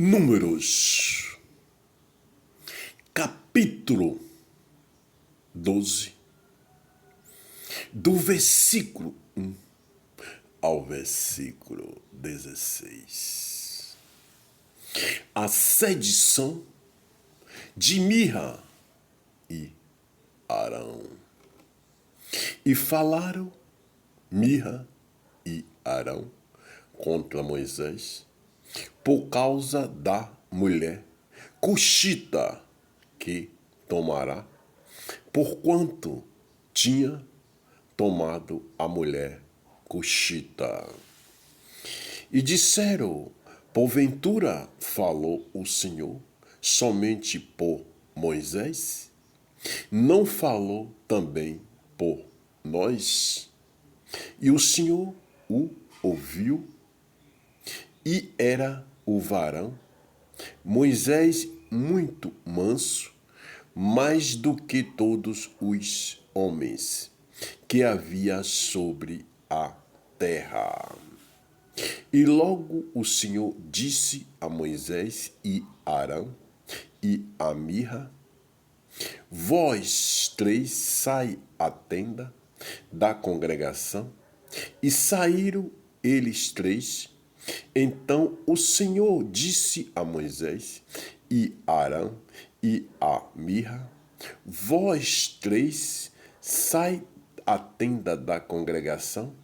Números, capítulo 12, do versículo 1 ao versículo 16. A sedição de Mirra e Arão. E falaram Mirra e Arão contra Moisés por causa da mulher cuxita que tomará, porquanto tinha tomado a mulher cuxita. E disseram: porventura falou o Senhor somente por Moisés? Não falou também por nós? E o Senhor o ouviu, e era o varão Moisés muito manso, mais do que todos os homens que havia sobre a terra. E logo o Senhor disse a Moisés e Arão e a Mirra: vós três sai à tenda da congregação. E saíram eles três. Então o Senhor disse a Moisés e Arão e a Mirra: vós três sai à tenda da congregação.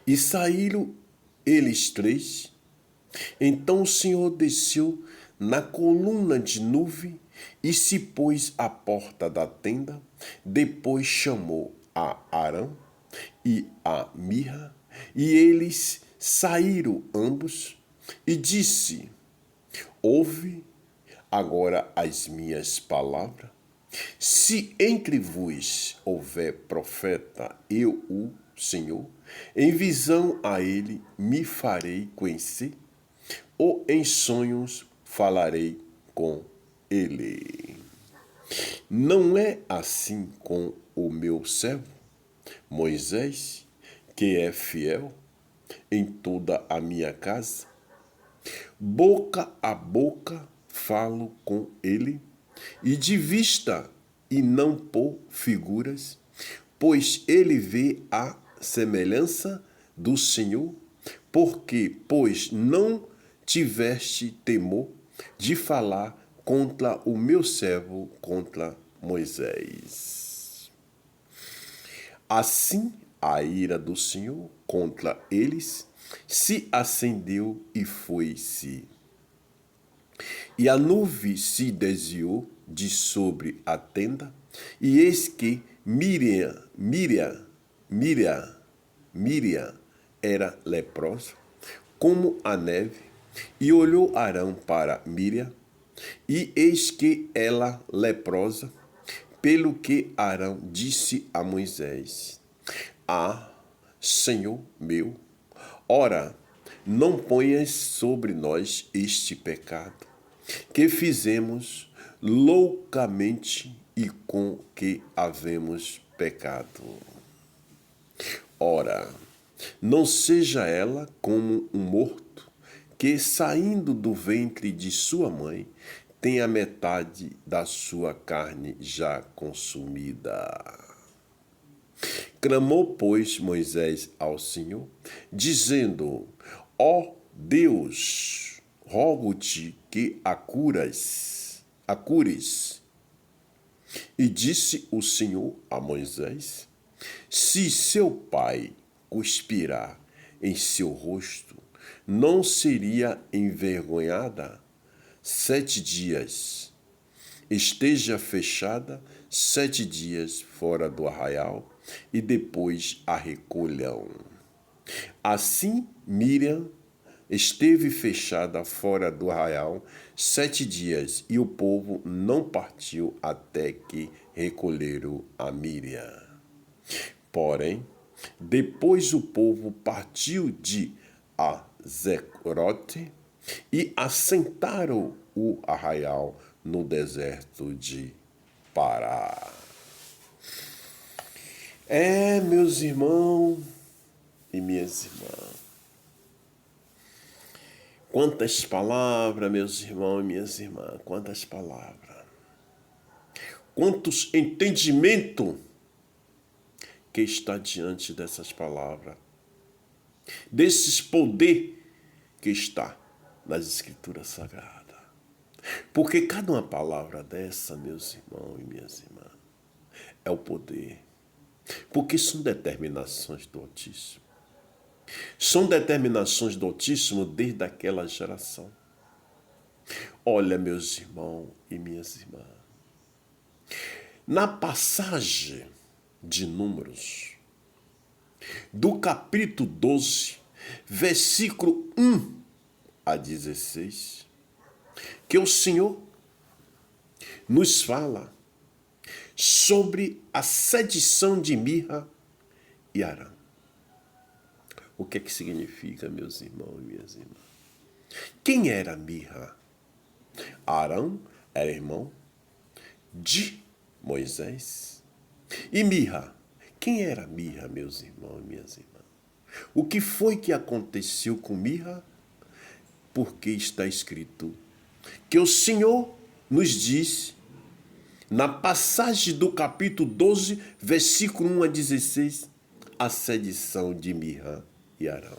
E saíram eles três. Então o Senhor desceu na coluna de nuvem e se pôs à porta da tenda. Depois chamou a Arão e a Mirra, e eles saíram ambos, e disse: ouve agora as minhas palavras. Se entre vós houver profeta, eu, o Senhor, em visão a ele me farei conhecer, ou em sonhos falarei com ele. Não é assim com o meu servo Moisés, que é fiel em toda a minha casa? Boca a boca falo com ele, e de vista, e não por figuras, pois ele vê a semelhança do Senhor, pois não tiveste temor de falar contra o meu servo, contra Moisés. Assim a ira do Senhor contra eles se acendeu e foi-se. E a nuvem se desviou de sobre a tenda, e eis que Miriam era leprosa, como a neve, e olhou Arão para Miriam, e eis que ela leprosa, pelo que Arão disse a Moisés: ah, Senhor meu, ora, não ponhas sobre nós este pecado, que fizemos loucamente e com que havemos pecado. Ora, não seja ela como um morto, que saindo do ventre de sua mãe, tem a metade da sua carne já consumida. Clamou, pois, Moisés ao Senhor, dizendo: ó Deus, rogo-te que a cures. E disse o Senhor a Moisés: se seu pai cuspirá em seu rosto, não seria envergonhada 7 dias. Esteja fechada 7 dias fora do arraial, e depois a recolham. Assim Miriam esteve fechada fora do arraial 7 dias, e o povo não partiu até que recolheram a Miriam. Porém, depois o povo partiu de Azerote e assentaram o arraial no deserto de Pará. Meus irmãos e minhas irmãs, Quantas palavras, meus irmãos e minhas irmãs, quantas palavras. Quantos entendimentos que está diante dessas palavras, desses poder que está nas Escrituras Sagradas. Porque cada uma palavra dessa, meus irmãos e minhas irmãs, é o poder. Porque são determinações do Altíssimo. São determinações do Altíssimo desde aquela geração. Olha, meus irmãos e minhas irmãs, na passagem de Números, do capítulo 12, versículo 1 a 16, que o Senhor nos fala sobre a sedição de Mirra e Arão. O que é que significa, meus irmãos e minhas irmãs? Quem era Mirra? Arão era irmão de Moisés. E Mirra? Quem era Mirra, meus irmãos e minhas irmãs? O que foi que aconteceu com Mirra? Porque está escrito que o Senhor nos diz, na passagem do capítulo 12, versículo 1 a 16, a sedição de Mirra e Arão.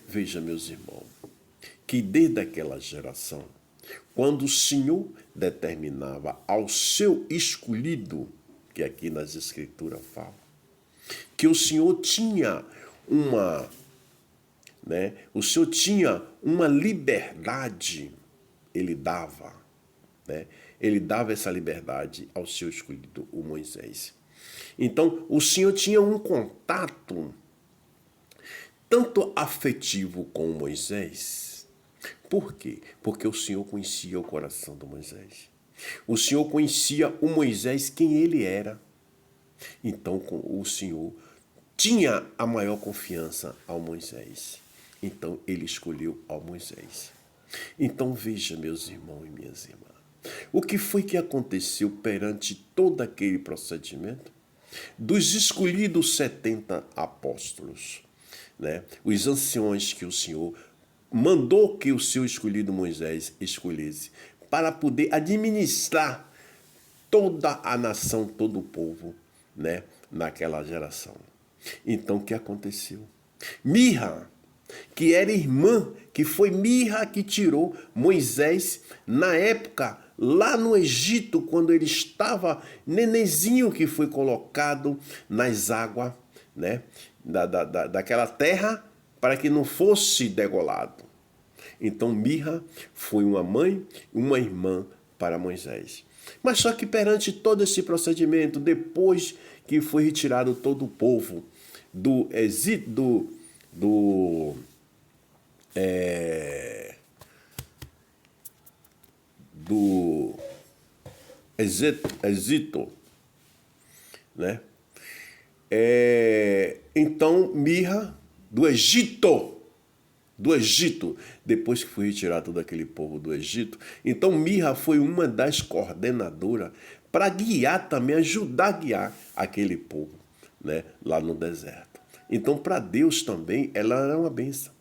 Veja, meus irmãos, que desde aquela geração, quando o Senhor determinava ao seu escolhido, que aqui nas Escrituras fala, que o Senhor tinha o Senhor tinha uma liberdade, ele dava, ele dava essa liberdade ao seu escolhido, o Moisés. Então, o Senhor tinha um contato tanto afetivo com o Moisés. Por quê? Porque o Senhor conhecia o coração do Moisés. O Senhor conhecia o Moisés, quem ele era. Então, o Senhor tinha a maior confiança ao Moisés. Então, ele escolheu ao Moisés. Então, veja, meus irmãos e minhas irmãs, o que foi que aconteceu perante todo aquele procedimento? Dos escolhidos 70 apóstolos, os anciões que o Senhor mandou que o seu escolhido Moisés escolhesse para poder administrar toda a nação, todo o povo, naquela geração. Então, o que aconteceu? Mirra, que era irmã, que foi Mirra que tirou Moisés na época, lá no Egito, quando ele estava nenenzinho, que foi colocado nas águas, daquela terra, para que não fosse degolado. Então, Mirra foi uma mãe e uma irmã para Moisés. Mas só que perante todo esse procedimento, depois que foi retirado todo o povo do Egito, do Egito, então Mirra do Egito, depois que foi retirado todo aquele povo do Egito, então Mirra foi uma das coordenadoras para guiar também, ajudar a guiar aquele povo, lá no deserto. Então, para Deus também, ela era uma bênção.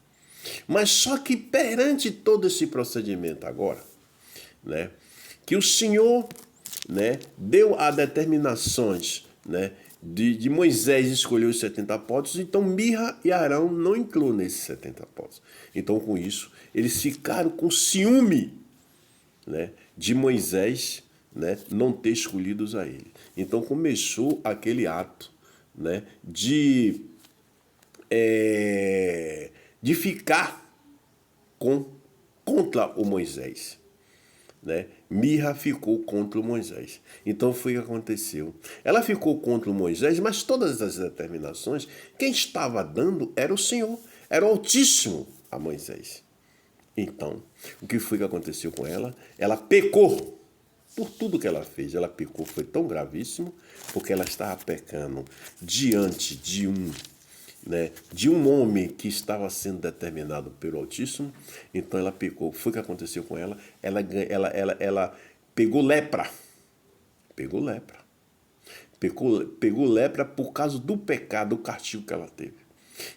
Mas só que perante todo esse procedimento agora, que o Senhor, deu a determinações, de Moisés escolher os 70 apóstolos, então Mirra e Arão não incluem nesses 70 apóstolos. Então, com isso, eles ficaram com ciúme, de Moisés, não ter escolhidos a ele. Então, começou aquele ato, de ficar contra o Moisés. Mirra ficou contra o Moisés. Então foi o que aconteceu. Ela ficou contra o Moisés, mas todas as determinações, quem estava dando era o Senhor, era o Altíssimo a Moisés. Então, o que foi que aconteceu com ela? Ela pecou. Por tudo que ela fez, ela pecou. Foi tão gravíssimo, porque ela estava pecando diante de um homem que estava sendo determinado pelo Altíssimo. Então ela pecou. Foi o que aconteceu com ela. Ela pegou lepra. Pegou lepra por causa do pecado, do castigo que ela teve.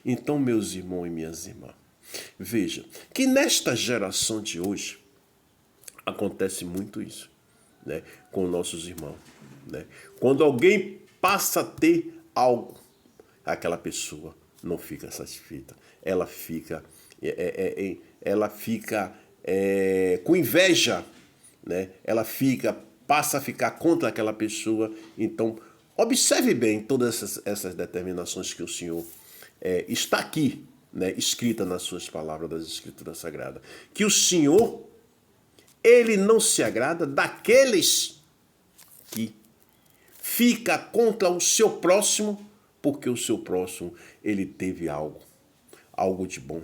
Então, meus irmãos e minhas irmãs, Veja, que nesta geração de hoje acontece muito isso, né, com nossos irmãos, né? Quando alguém passa a ter algo, aquela pessoa não fica satisfeita, ela fica, com inveja, né? Ela passa a ficar contra aquela pessoa. Então, observe bem todas essas determinações que o Senhor está aqui, né, escrita nas suas palavras das Escrituras Sagradas, que o Senhor, ele não se agrada daqueles que fica contra o seu próximo, porque o seu próximo, ele teve algo de bom,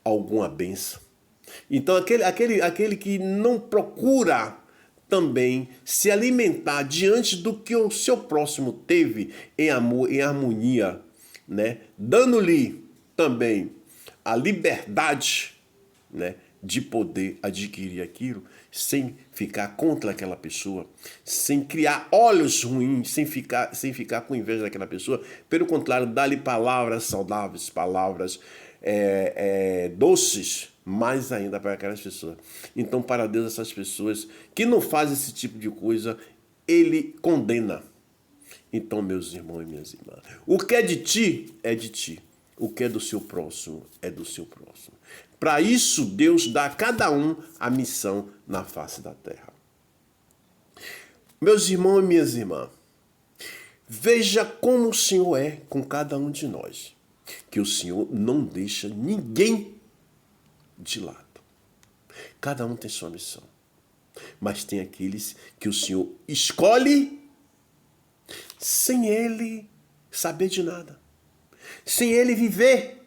alguma bênção. Então, aquele que não procura também se alimentar diante do que o seu próximo teve em amor, em harmonia, né, dando-lhe também a liberdade, né, de poder adquirir aquilo, sem ficar contra aquela pessoa, sem criar olhos ruins, sem ficar com inveja daquela pessoa. Pelo contrário, dá-lhe palavras saudáveis, palavras doces, mais ainda para aquelas pessoas. Então, para Deus, essas pessoas que não fazem esse tipo de coisa, ele condena. Então, meus irmãos e minhas irmãs, o que é de ti, é de ti. O que é do seu próximo, é do seu próximo. Para isso, Deus dá a cada um a missão na face da terra. Meus irmãos e minhas irmãs, veja como o Senhor é com cada um de nós. Que o Senhor não deixa ninguém de lado. Cada um tem sua missão. Mas tem aqueles que o Senhor escolhe sem ele saber de nada. Sem ele viver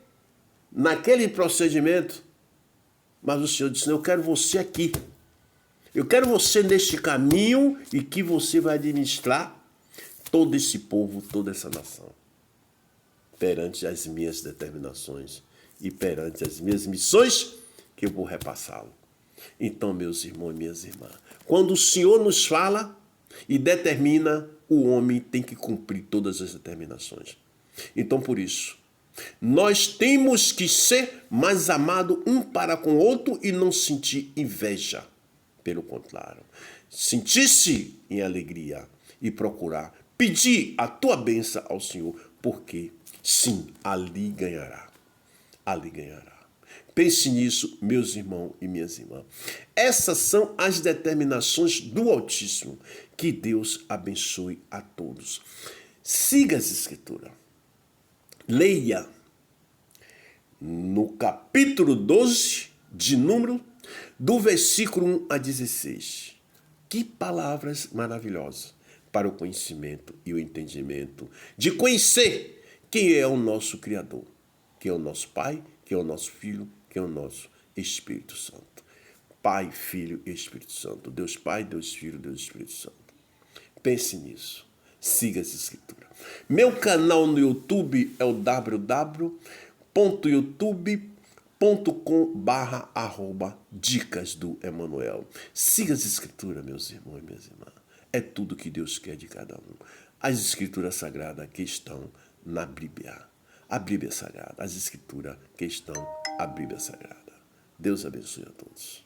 naquele procedimento. Mas o Senhor disse, não, eu quero você aqui. Eu quero você neste caminho e que você vai administrar todo esse povo, toda essa nação. Perante as minhas determinações e perante as minhas missões que eu vou repassá-lo. Então, meus irmãos e minhas irmãs, quando o Senhor nos fala e determina, o homem tem que cumprir todas as determinações. Então, por isso, nós temos que ser mais amados um para com o outro e não sentir inveja. Pelo contrário, sentir-se em alegria e procurar pedir a tua bênção ao Senhor, porque sim, ali ganhará. Ali ganhará. Pense nisso, meus irmãos e minhas irmãs. Essas são as determinações do Altíssimo. Que Deus abençoe a todos. Siga as Escrituras. Leia no capítulo 12 de Número, do versículo 1 a 16. Que palavras maravilhosas para o conhecimento e o entendimento de conhecer quem é o nosso Criador, quem é o nosso Pai, quem é o nosso Filho, quem é o nosso Espírito Santo. Pai, Filho e Espírito Santo. Deus Pai, Deus Filho, Deus Espírito Santo. Pense nisso. Siga as Escrituras. Meu canal no YouTube é o www.youtube.com/dicas do Emanuel. Siga as Escrituras, meus irmãos e minhas irmãs. É tudo que Deus quer de cada um. As Escrituras Sagradas que estão na Bíblia. A Bíblia Sagrada. As Escrituras que estão na Bíblia Sagrada. Deus abençoe a todos.